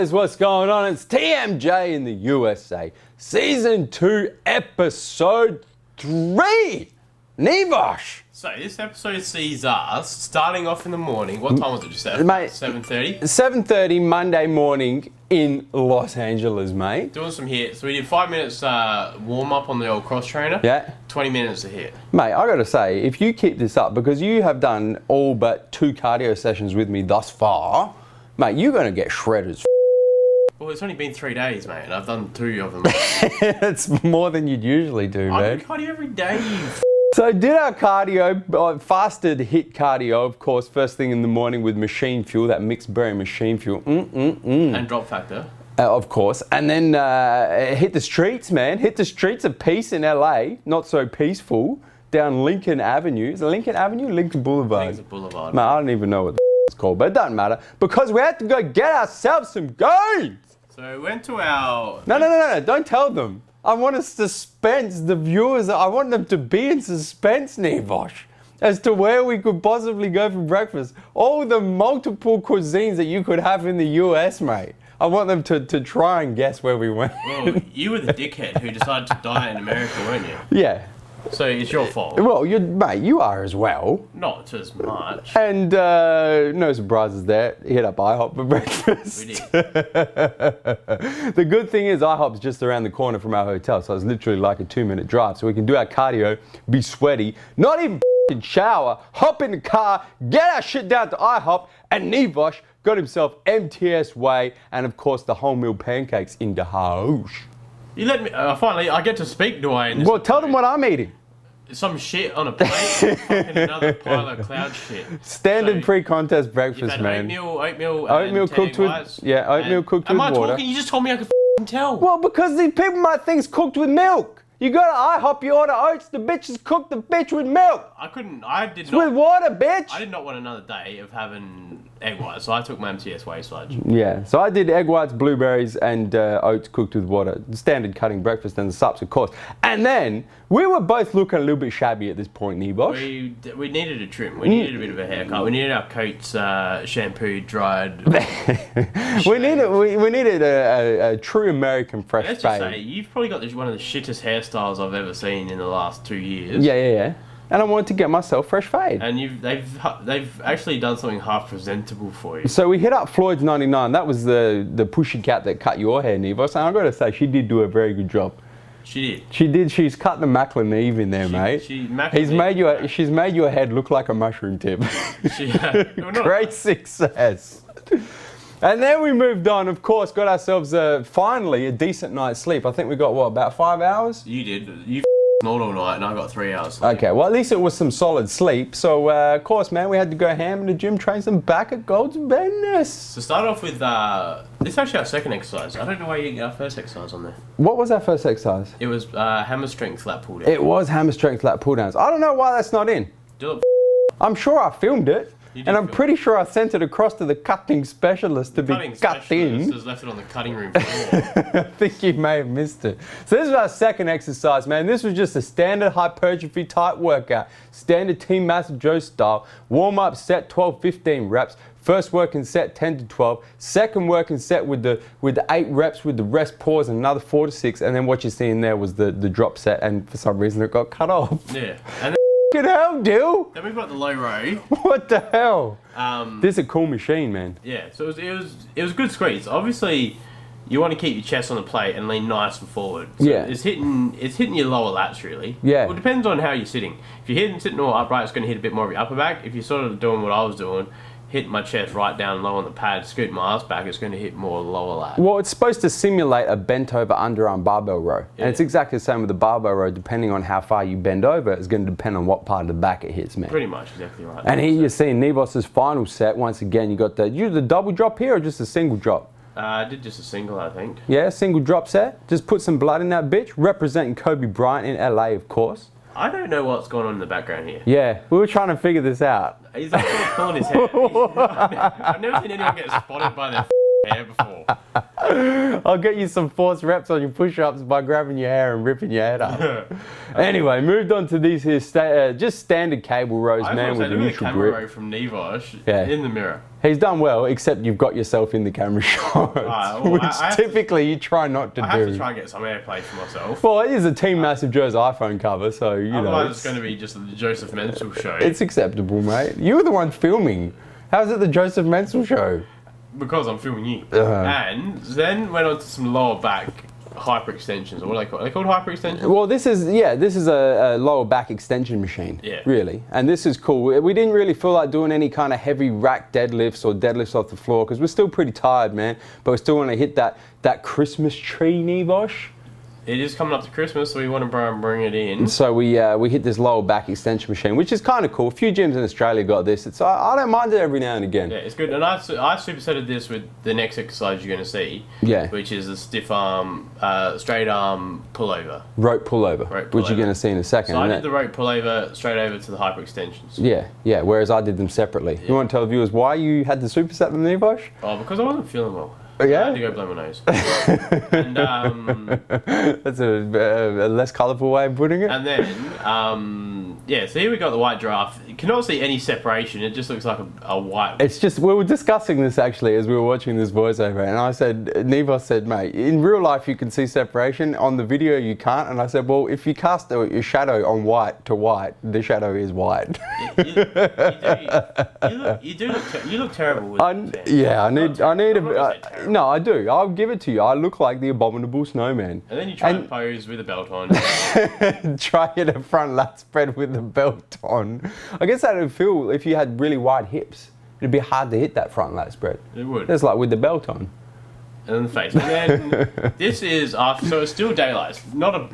boys, what's going on? It's TMJ in the USA. Season 2, Episode 3. Nivosh. So this episode sees us starting off in the morning. What time was it just at? Mate, 7:30? 7:30 Monday morning in Los Angeles, mate. Doing some hits. We did 5 minutes warm up on the old cross trainer. Yeah. 20 minutes to hit. Mate, I gotta say, if you keep this up, because you have done all but 2 cardio sessions with me thus far, mate, you're gonna get shredded. Well, it's only been 3 days, mate, and I've done 2 of them. It's more than you'd usually do, I man. do cardio every day, you So did our cardio, fasted hit cardio, of course, first thing in the morning with machine fuel, that mixed berry machine fuel. And drop factor. Of course. And then hit the streets, man. Hit the streets of peace in LA. Not so peaceful. Down Lincoln Avenue. Is it Lincoln Avenue? Lincoln Boulevard. I think it's a boulevard. Man, I don't even know what the it's called, but it doesn't matter. Because we had to go get ourselves some gains. So we went to our... No. Don't tell them. I want to suspense the viewers. I want them to be in suspense, Nivosh, as to where we could possibly go for breakfast. All the multiple cuisines that you could have in the US, mate. I want them to try and guess where we went. Well, you were the dickhead who decided to diet in America, weren't you? Yeah. So it's your fault. Well, mate, you are as well. Not as much. And no surprises there. Hit up IHOP for breakfast. We did. The good thing is IHOP's just around the corner from our hotel, so it's literally like a 2-minute drive. So we can do our cardio, be sweaty, not even shower, hop in the car, get our shit down to IHOP, and Nivosh got himself MTS Way and of course the wholemeal pancakes in the house. You let me... finally, I get to speak, do I? In this Well, tell them what I'm eating. Some shit on a plate, fucking another pile of cloud shit. Standard So, pre-contest You've breakfast, had man. oatmeal Oatmeal cooked with oatmeal cooked with Am I water. talking? You just told me I could tell. Well, because these people might think it's cooked with milk. You go to IHOP, you order oats, the bitch is cooked the bitch with milk. I did It's not. with water, bitch. I did not want another day of having egg whites, so I took my MTS Way sludge. Yeah, so I did egg whites, blueberries, and oats cooked with water. Standard cutting breakfast and the sups, of course. And then we were both looking a little bit shabby at this point, Nivosh. We needed a trim. We needed a bit of a haircut. We needed our coats shampooed, dried. we needed a true American fresh Let's just say, fade. you've probably got one of the shittest hairstyles I've ever seen in the last 2 years. Yeah. And I wanted to get myself fresh fade. And they've actually done something half presentable for you. So we hit up Floyd's 99. That was the pushy cat that cut your hair, Nivosh. And I've got to say, she did do a very good job. She did. She did. She's cut the Macklin Eve in there, mate. She's made your head look like a mushroom tip. Great success. And then we moved on, of course, got ourselves finally a decent night's sleep. I think we got, what, about 5 hours? You did. You all night, and I got 3 hours sleep. Okay, well, at least it was some solid sleep. So, of course, man, we had to go ham in the gym, train some back at Gold's Venice. To start off with, this is actually our second exercise. I don't know why you didn't get our first exercise on there. What was our first exercise? It was hammer strength lat pull down. It was hammer strength lat pull downs. I don't know why that's not in. Do it. I'm sure I filmed it. And I'm pretty sure I sent it across to the cutting specialist to be cut in. Just left it on the cutting room floor. I think you may have missed it. So this is our second exercise, man. This was just a standard hypertrophy type workout. Standard Team MassiveJoe style. Warm up set 12-15 reps. First working set 10 to 12. Second working set with the 8 reps with the rest pause and another 4 to 6. And then what you're seeing there was the drop set, and for some reason it got cut off. Yeah. And hell, dude. then we've got the low row. What the hell? This is a cool machine, man. Yeah, so it was a good squeeze. Obviously, you want to keep your chest on the plate and lean nice and forward. So yeah. It's hitting your lower lats, really. Yeah. Well, it depends on how you're sitting. If you're sitting all upright, it's going to hit a bit more of your upper back. If you're sort of doing what I was doing, hit my chest right down low on the pad, scoot my ass back, it's going to hit more lower lat. Well, it's supposed to simulate a bent over underarm barbell row. Yeah. And it's exactly the same with the barbell row. Depending on how far you bend over, it's going to depend on what part of the back it hits, man. Pretty much, exactly right. And here you're seeing Nivos's final set. Once again, you got the double drop here or just a single drop? I did just a single, I think. Yeah, single drop set. Just put some blood in that bitch. Representing Kobe Bryant in LA, of course. I don't know what's going on in the background here. Yeah, we were trying to figure this out. He's actually pulling his hair. I've never seen anyone get spotted by their hair before. I'll get you some forced reps on your push-ups by grabbing your hair and ripping your head up. Anyway, moved on to these here just standard cable rows, man, with the neutral grip. Row from Nivosh Yeah. in the mirror. He's done well, except you've got yourself in the camera shots, Well, which typically you try not to do. I have to try and get some airplay for myself. Well, it is a Team MassiveJoes iPhone cover, so you know. Otherwise, it's going to be just the Joseph Mencel show. It's acceptable, mate. You were the one filming. How's it the Joseph Mencel show? Because I'm filming you. And then went on to some lower back hyperextensions, or what are they called? Are they called hyperextensions? Well, this is a lower back extension machine. Yeah. Really. And this is cool. We didn't really feel like doing any kind of heavy rack deadlifts or deadlifts off the floor because we're still pretty tired, man. But we still want to hit that Christmas tree, Nivosh. It is coming up to Christmas, so we want to bring it in. So we hit this lower back extension machine, which is kind of cool. A few gyms in Australia got this. I don't mind it every now and again. Yeah, it's good. And I supersetted this with the next exercise you're going to see. Yeah. Which is a stiff arm, straight arm pullover. Rope pullover, which you're going to see in a second. So I did the rope pullover straight over to the hyperextensions. Yeah. Whereas I did them separately. Yeah. You want to tell the viewers why you had to superset them, Nivosh? Oh, because I wasn't feeling well. Yeah? I had to go blow my nose. And, that's a less colourful way of putting it. And then, so here we got the white giraffe. You cannot see any separation. It just looks like a white... It's just, we were discussing this actually as we were watching this voiceover, and I said, Nivos said, mate, in real life you can see separation. On the video you can't. And I said, well, if you cast your shadow on white to white, the shadow is white. You look terrible with it. Yeah, I need a... No, I do. I'll give it to you. I look like the abominable snowman. And then you try and pose with a belt on. Try it a front lat spread with the belt on. I guess that would feel, if you had really wide hips, it'd be hard to hit that front lat spread. It would. It's like with the belt on. And then the face. And then this is after, so it's still daylight. It's not a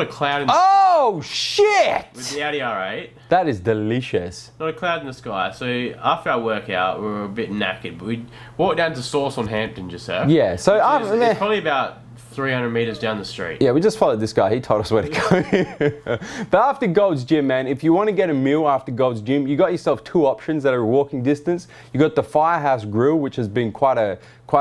cloud in the Oh shit! with the Audi R8. That is delicious. Not a cloud in the sky. So after our workout, we were a bit knackered, but we walked down to Sauce on Hampton just now. Yeah, so it's probably about 300 metres down the street. Yeah, we just followed this guy. He told us where to go. But after Gold's Gym, man, if you want to get a meal after Gold's Gym, you got yourself two options that are walking distance. You got the Firehouse Grill, which has been quite a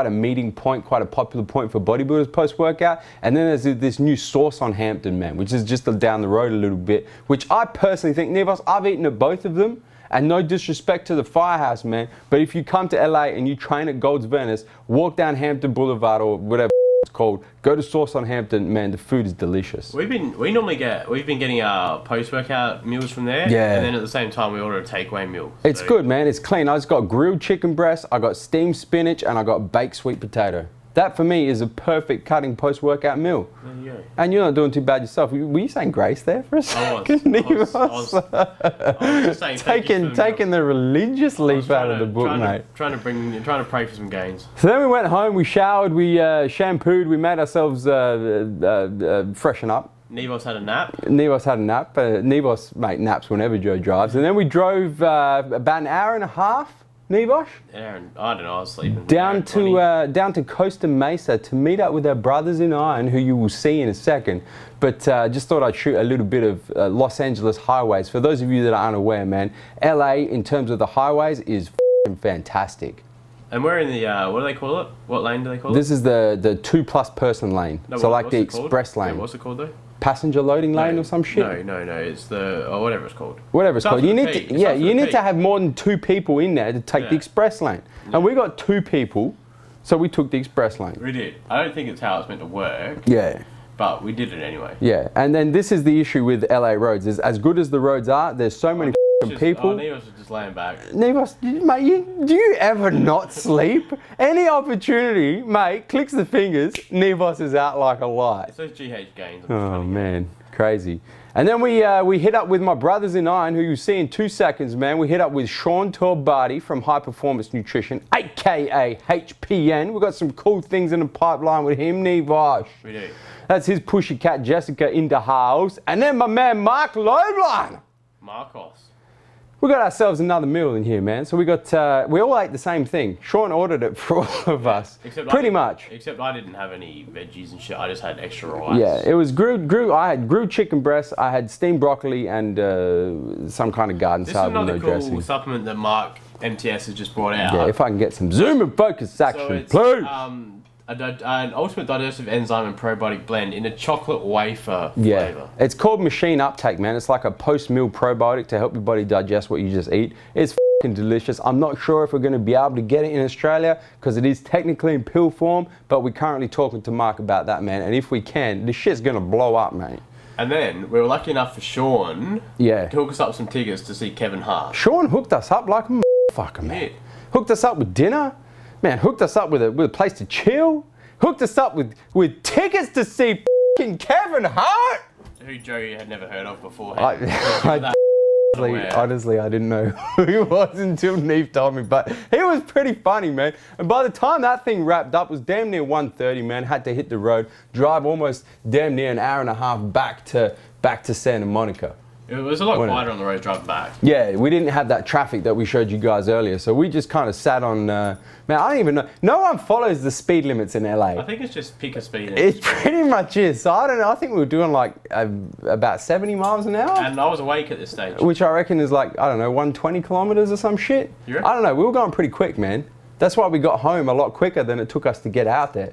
meeting point, quite a popular point for bodybuilders post-workout. And then there's this new Sauce on Hampton, man, which is just down the road a little bit, which I personally think, Nivos, I've eaten at both of them. And no disrespect to the Firehouse, man, but if you come to LA and you train at Gold's Venice, walk down Hampton Boulevard or whatever it's called, go to Sauce on Hampton, man, the food is delicious. We've been getting our post-workout meals from there. Yeah. And then at the same time we order a takeaway meal. It's good, man. It's clean. I just got grilled chicken breast, I got steamed spinach, and I got baked sweet potato. That for me is a perfect cutting post-workout meal. There you go. And you're not doing too bad yourself. Were you saying grace there for a second? I was just saying taking the religious leaf out of the book, mate. Trying to pray for some gains. So then we went home, we showered, we shampooed, we made ourselves freshen up. Nivos had a nap. Nivos, mate, naps whenever Joe drives. And then we drove about an hour and a half. Nivosh? Aaron, I don't know, I was sleeping. Down to Costa Mesa to meet up with our brothers in iron, who you will see in a second. But just thought I'd shoot a little bit of Los Angeles highways. For those of you that are unaware, man, LA in terms of the highways is f***ing fantastic. And we're in the, what do they call it? What lane do they call it? This is the 2+ person lane. No, so like the express lane. Yeah, what's it called though? Passenger loading lane or some shit? No, it's the, whatever it's called. Whatever it's called. You need to have more than 2 people in there to take the express lane. Yeah. And we got 2 people, so we took the express lane. We did. I don't think it's how it's meant to work. Yeah. But we did it anyway. Yeah, and then this is the issue with LA roads, is as good as the roads are, there's so many people. Nivos is just laying back. Nivos, mate, do you ever not sleep? Any opportunity, mate, clicks the fingers, Nivos is out like a light. It's those GH gains. Oh man, crazy. And then we hit up with my brothers in iron, who you see in 2 seconds, man. We hit up with Sean Torbati from High Performance Nutrition, aka HPN. We've got some cool things in the pipeline with him, Nivos. We do. That's his pushy cat Jessica in the house. And then my man Marc Lobliner. Marcos. We got ourselves another meal in here, man. So we all ate the same thing. Sean ordered it for all of us. Pretty much. Except I didn't have any veggies and shit. I just had extra rice. Yeah, it was I had grilled chicken breast, I had steamed broccoli, and some kind of garden salad with no dressing. This is another cool supplement that Marc MTS has just brought out. Yeah, if I can get some zoom and focus action, so please. An ultimate digestive enzyme and probiotic blend in a chocolate wafer flavor. It's called machine uptake, man. It's like a post-meal probiotic to help your body digest what you just eat. It's fucking delicious. I'm not sure if we're going to be able to get it in Australia because it is technically in pill form, but we're currently talking to Marc about that, man. And if we can, this shit's going to blow up, mate. And then we were lucky enough for Sean to hook us up some tickets to see Kevin Hart. Sean hooked us up like a motherfucker, man. Hooked us up with dinner. Man, hooked us up with a place to chill. Hooked us up with tickets to see fucking Kevin Hart. Who Joe had never heard of before. Honestly, I didn't know who he was until Neve told me, but he was pretty funny, man. And by the time that thing wrapped up, it was damn near 1:30, man. Had to hit the road, drive almost damn near an hour and a half back to Santa Monica. It was a lot quieter on the road driving back. Yeah, we didn't have that traffic that we showed you guys earlier, so we just kind of sat on, man, I don't even know. No one follows the speed limits in LA. I think it's just pick a speed. It pretty much is. So I don't know, I think we were doing like about 70 miles an hour. And I was awake at this stage. Which I reckon is like, I don't know, 120 kilometers or some shit. I don't know, we were going pretty quick, man. That's why we got home a lot quicker than it took us to get out there.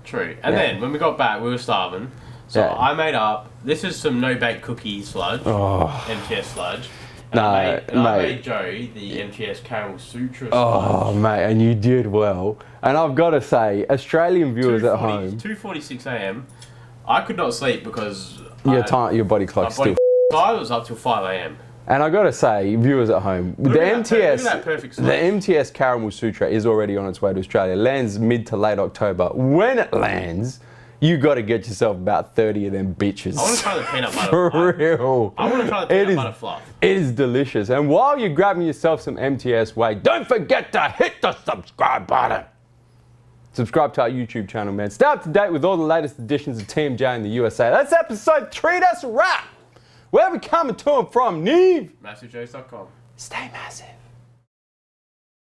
True. And then when we got back, we were starving. So I made up, this is some no-bake cookie sludge, MTS sludge. And I made Joe the MTS caramel sutra sludge. Oh, mate, and you did well. And I've got to say, Australian viewers at home. 2:46 a.m. I could not sleep because your body clock's still. I was up till 5 a.m. And I got to say, viewers at home, the MTS Caramel Sutra is already on its way to Australia. It lands mid to late October. When it lands, you got to get yourself about 30 of them bitches. I want to try the peanut butter For fluff. real. I want to try the peanut butter fluff. It is delicious. And while you're grabbing yourself some MTS Way, don't forget to hit the subscribe button. Subscribe to our YouTube channel, man. Stay up to date with all the latest editions of TMJ in the USA. That's episode 3. That's a wrap. Where are we coming to and from, Neve? MassiveJoes.com. Stay massive.